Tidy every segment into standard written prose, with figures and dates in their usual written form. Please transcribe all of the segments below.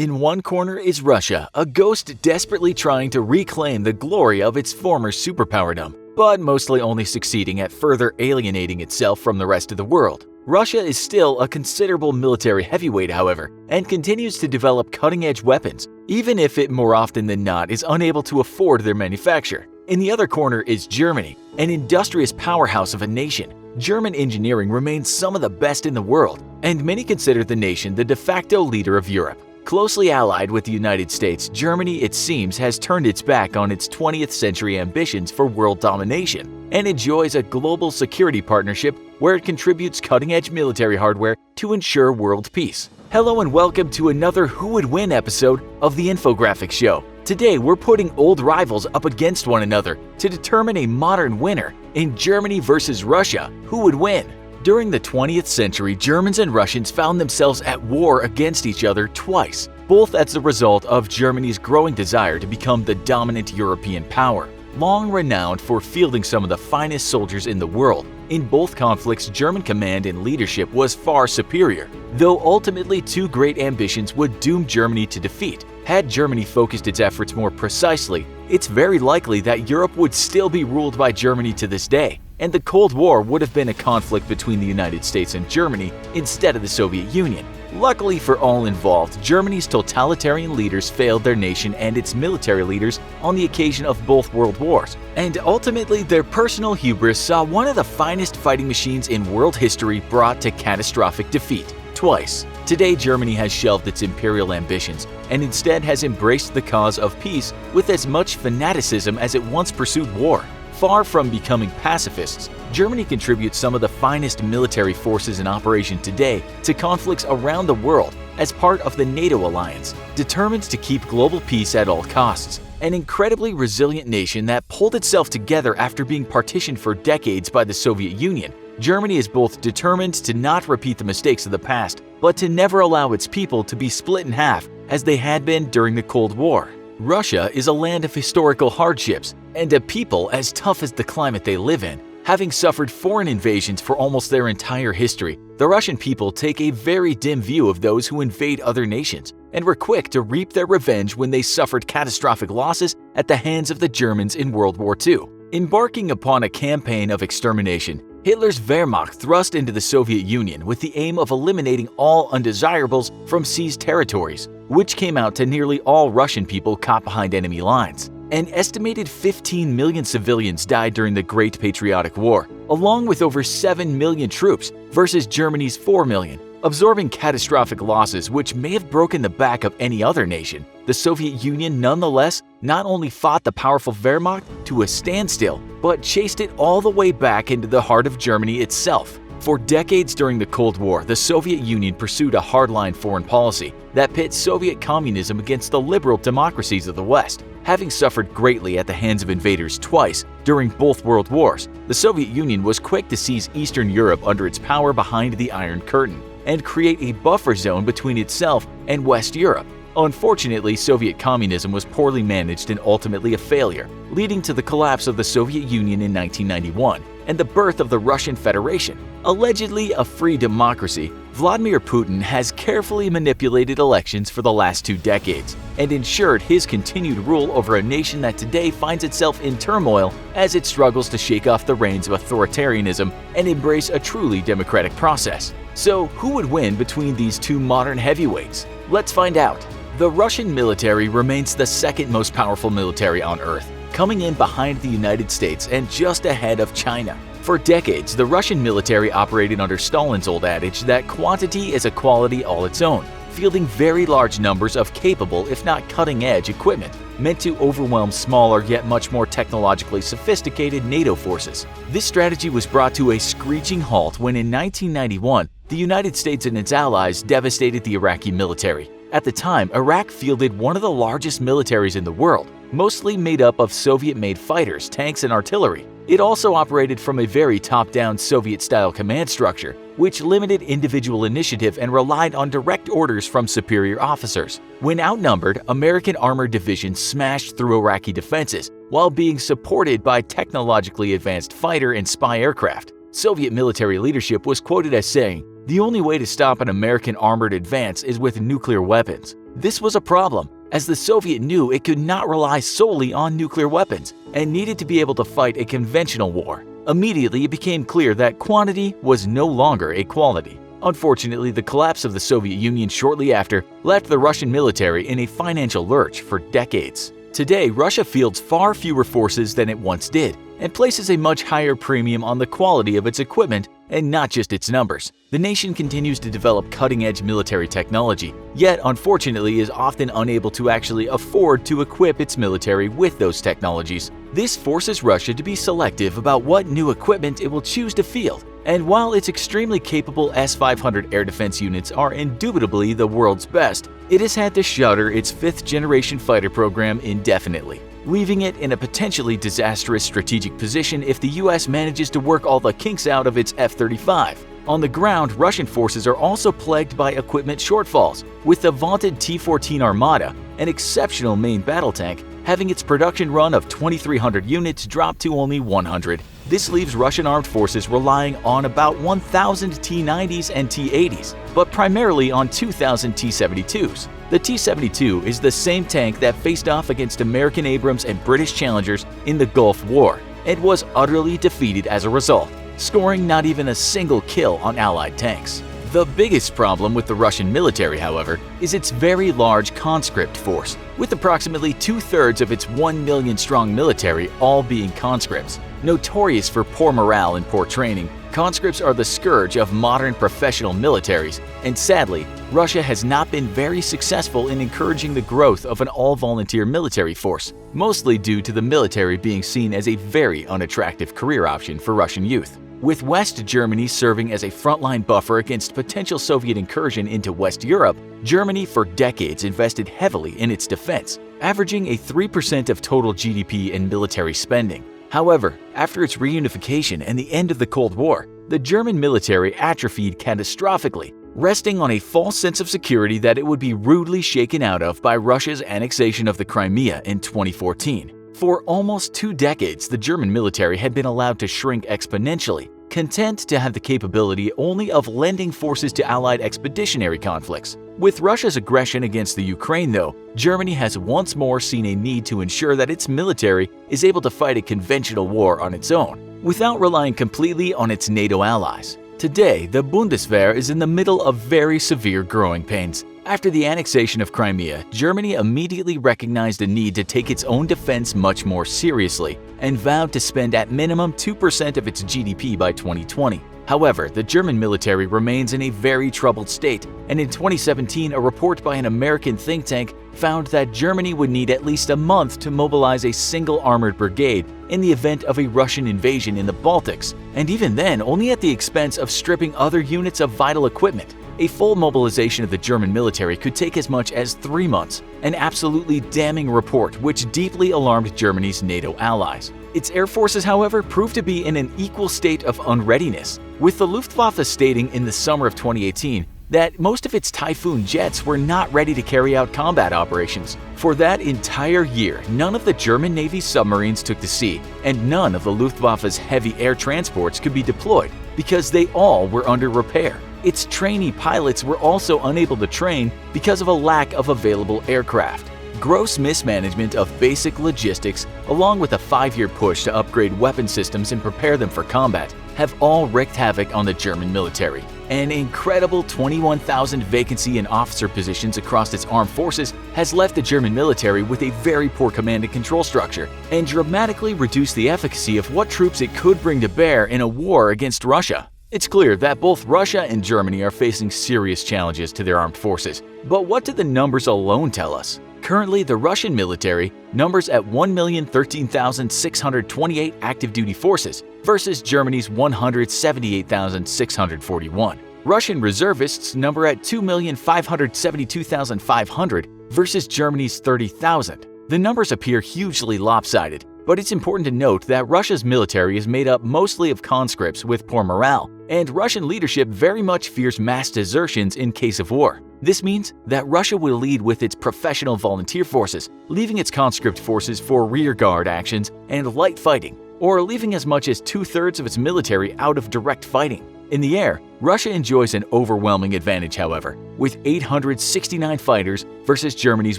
In one corner is Russia, a ghost desperately trying to reclaim the glory of its former superpowerdom, but mostly only succeeding at further alienating itself from the rest of the world. Russia is still a considerable military heavyweight, however, and continues to develop cutting-edge weapons, even if it more often than not is unable to afford their manufacture. In the other corner is Germany, an industrious powerhouse of a nation. German engineering remains some of the best in the world, and many consider the nation the de facto leader of Europe. Closely allied with the United States, Germany, it seems, has turned its back on its 20th century ambitions for world domination and enjoys a global security partnership where it contributes cutting-edge military hardware to ensure world peace. Hello and welcome to another Who Would Win episode of the Infographics Show. Today we're putting old rivals up against one another to determine a modern winner in Germany versus Russia. Who would win? During the 20th century, Germans and Russians found themselves at war against each other twice, both as a result of Germany's growing desire to become the dominant European power. Long renowned for fielding some of the finest soldiers in the world, in both conflicts German command and leadership was far superior, though ultimately two great ambitions would doom Germany to defeat. Had Germany focused its efforts more precisely, it's very likely that Europe would still be ruled by Germany to this day, and the Cold War would have been a conflict between the United States and Germany instead of the Soviet Union. Luckily for all involved, Germany's totalitarian leaders failed their nation and its military leaders on the occasion of both world wars, and ultimately their personal hubris saw one of the finest fighting machines in world history brought to catastrophic defeat, twice. Today, Germany has shelved its imperial ambitions and instead has embraced the cause of peace with as much fanaticism as it once pursued war. Far from becoming pacifists, Germany contributes some of the finest military forces in operation today to conflicts around the world as part of the NATO alliance, determined to keep global peace at all costs. An incredibly resilient nation that pulled itself together after being partitioned for decades by the Soviet Union, Germany is both determined to not repeat the mistakes of the past, but to never allow its people to be split in half as they had been during the Cold War. Russia is a land of historical hardships and a people as tough as the climate they live in. Having suffered foreign invasions for almost their entire history, the Russian people take a very dim view of those who invade other nations and were quick to reap their revenge when they suffered catastrophic losses at the hands of the Germans in World War II. Embarking upon a campaign of extermination, Hitler's Wehrmacht thrust into the Soviet Union with the aim of eliminating all undesirables from seized territories, which came out to nearly all Russian people caught behind enemy lines. An estimated 15 million civilians died during the Great Patriotic War, along with over 7 million troops versus Germany's 4 million. Absorbing catastrophic losses which may have broken the back of any other nation, the Soviet Union nonetheless not only fought the powerful Wehrmacht to a standstill, but chased it all the way back into the heart of Germany itself. For decades during the Cold War, the Soviet Union pursued a hardline foreign policy that pit Soviet communism against the liberal democracies of the West. Having suffered greatly at the hands of invaders twice during both world wars, the Soviet Union was quick to seize Eastern Europe under its power behind the Iron Curtain and create a buffer zone between itself and West Europe. Unfortunately, Soviet communism was poorly managed and ultimately a failure, leading to the collapse of the Soviet Union in 1991 and the birth of the Russian Federation. Allegedly a free democracy, Vladimir Putin has carefully manipulated elections for the last 2 decades and ensured his continued rule over a nation that today finds itself in turmoil as it struggles to shake off the reins of authoritarianism and embrace a truly democratic process. So, who would win between these two modern heavyweights? Let's find out. The Russian military remains the second most powerful military on Earth, coming in behind the United States and just ahead of China. For decades, the Russian military operated under Stalin's old adage that quantity is a quality all its own, fielding very large numbers of capable, if not cutting-edge, equipment meant to overwhelm smaller yet much more technologically sophisticated NATO forces. This strategy was brought to a screeching halt when in 1991, the United States and its allies devastated the Iraqi military. At the time, Iraq fielded one of the largest militaries in the world, mostly made up of Soviet-made fighters, tanks, and artillery. It also operated from a very top-down Soviet-style command structure, which limited individual initiative and relied on direct orders from superior officers. When outnumbered, American armored divisions smashed through Iraqi defenses while being supported by technologically advanced fighter and spy aircraft. Soviet military leadership was quoted as saying, The only way to stop an American armored advance is with nuclear weapons. This was a problem, as the Soviet knew it could not rely solely on nuclear weapons and needed to be able to fight a conventional war. Immediately, it became clear that quantity was no longer a quality. Unfortunately, the collapse of the Soviet Union shortly after left the Russian military in a financial lurch for decades. Today, Russia fields far fewer forces than it once did and places a much higher premium on the quality of its equipment and not just its numbers. The nation continues to develop cutting-edge military technology, yet unfortunately is often unable to actually afford to equip its military with those technologies. This forces Russia to be selective about what new equipment it will choose to field. And while its extremely capable S-500 air defense units are indubitably the world's best, it has had to shutter its fifth-generation fighter program indefinitely, leaving it in a potentially disastrous strategic position if the US manages to work all the kinks out of its F-35. On the ground, Russian forces are also plagued by equipment shortfalls, with the vaunted T-14 Armata, an exceptional main battle tank, having its production run of 2,300 units drop to only 100. This leaves Russian armed forces relying on about 1,000 T-90s and T-80s, but primarily on 2,000 T-72s. The T-72 is the same tank that faced off against American Abrams and British Challengers in the Gulf War, and was utterly defeated as a result, scoring not even a single kill on Allied tanks. The biggest problem with the Russian military, however, is its very large conscript force, with approximately two-thirds of its 1 million-strong military all being conscripts. Notorious for poor morale and poor training, conscripts are the scourge of modern professional militaries, and sadly, Russia has not been very successful in encouraging the growth of an all-volunteer military force, mostly due to the military being seen as a very unattractive career option for Russian youth. With West Germany serving as a frontline buffer against potential Soviet incursion into West Europe, Germany for decades invested heavily in its defense, averaging a 3% of total GDP in military spending. However, after its reunification and the end of the Cold War, the German military atrophied catastrophically, resting on a false sense of security that it would be rudely shaken out of by Russia's annexation of the Crimea in 2014. For almost 2 decades, the German military had been allowed to shrink exponentially, content to have the capability only of lending forces to Allied expeditionary conflicts. With Russia's aggression against the Ukraine, though, Germany has once more seen a need to ensure that its military is able to fight a conventional war on its own, without relying completely on its NATO allies. Today, the Bundeswehr is in the middle of very severe growing pains. After the annexation of Crimea, Germany immediately recognized a need to take its own defense much more seriously and vowed to spend at minimum 2% of its GDP by 2020. However, the German military remains in a very troubled state, and in 2017, a report by an American think tank found that Germany would need at least a month to mobilize a single armored brigade in the event of a Russian invasion in the Baltics, and even then only at the expense of stripping other units of vital equipment. A full mobilization of the German military could take as much as 3 months, an absolutely damning report which deeply alarmed Germany's NATO allies. Its air forces, however, proved to be in an equal state of unreadiness, with the Luftwaffe stating in the summer of 2018 that most of its Typhoon jets were not ready to carry out combat operations. For that entire year, none of the German Navy's submarines took to sea, and none of the Luftwaffe's heavy air transports could be deployed because they all were under repair. Its trainee pilots were also unable to train because of a lack of available aircraft. Gross mismanagement of basic logistics, along with a 5-year push to upgrade weapon systems and prepare them for combat, have all wreaked havoc on the German military. An incredible 21,000 vacancy in officer positions across its armed forces has left the German military with a very poor command and control structure, and dramatically reduced the efficacy of what troops it could bring to bear in a war against Russia. It's clear that both Russia and Germany are facing serious challenges to their armed forces. But what do the numbers alone tell us? Currently, the Russian military numbers at 1,013,628 active duty forces versus Germany's 178,641. Russian reservists number at 2,572,500 versus Germany's 30,000. The numbers appear hugely lopsided, but it's important to note that Russia's military is made up mostly of conscripts with poor morale, and Russian leadership very much fears mass desertions in case of war. This means that Russia will lead with its professional volunteer forces, leaving its conscript forces for rearguard actions and light fighting, or leaving as much as 2/3 of its military out of direct fighting. In the air, Russia enjoys an overwhelming advantage, however, with 869 fighters versus Germany's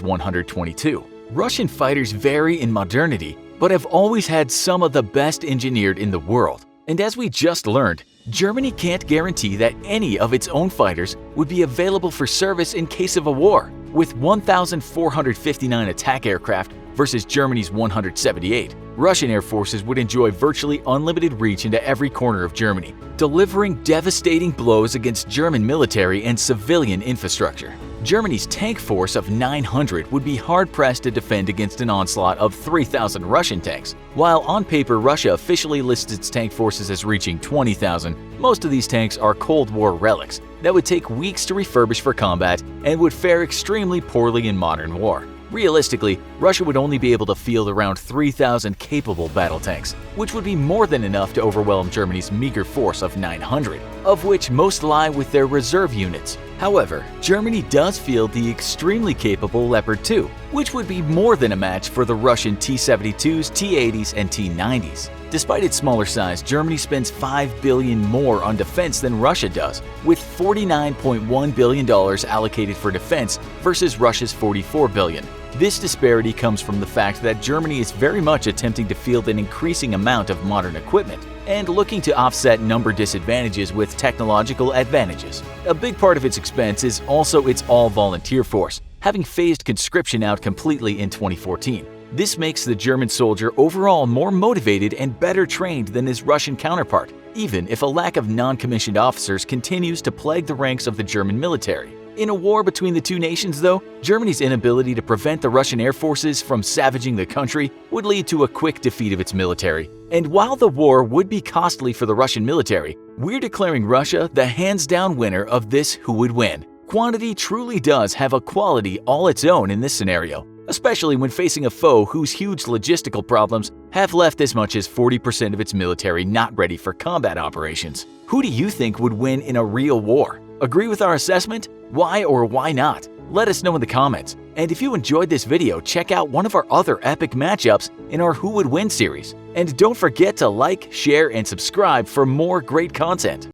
122. Russian fighters vary in modernity, but have always had some of the best engineered in the world. And as we just learned, Germany can't guarantee that any of its own fighters would be available for service in case of a war. With 1,459 attack aircraft versus Germany's 178, Russian air forces would enjoy virtually unlimited reach into every corner of Germany, delivering devastating blows against German military and civilian infrastructure. Germany's tank force of 900 would be hard-pressed to defend against an onslaught of 3,000 Russian tanks. While on paper Russia officially lists its tank forces as reaching 20,000, most of these tanks are Cold War relics that would take weeks to refurbish for combat and would fare extremely poorly in modern war. Realistically, Russia would only be able to field around 3,000 capable battle tanks, which would be more than enough to overwhelm Germany's meager force of 900, of which most lie with their reserve units. However, Germany does field the extremely capable Leopard 2, which would be more than a match for the Russian T-72s, T-80s, and T-90s. Despite its smaller size, Germany spends $5 billion more on defense than Russia does, with $49.1 billion allocated for defense versus Russia's $44 billion. This disparity comes from the fact that Germany is very much attempting to field an increasing amount of modern equipment and looking to offset number disadvantages with technological advantages. A big part of its expense is also its all-volunteer force, having phased conscription out completely in 2014. This makes the German soldier overall more motivated and better trained than his Russian counterpart, even if a lack of non-commissioned officers continues to plague the ranks of the German military. In a war between the two nations, though, Germany's inability to prevent the Russian air forces from savaging the country would lead to a quick defeat of its military. And while the war would be costly for the Russian military, we're declaring Russia the hands-down winner of this who would win. Quantity truly does have a quality all its own in this scenario, especially when facing a foe whose huge logistical problems have left as much as 40% of its military not ready for combat operations. Who do you think would win in a real war? Agree with our assessment? Why or why not? Let us know in the comments. And if you enjoyed this video, check out one of our other epic matchups in our Who Would Win series. And don't forget to like, share, and subscribe for more great content.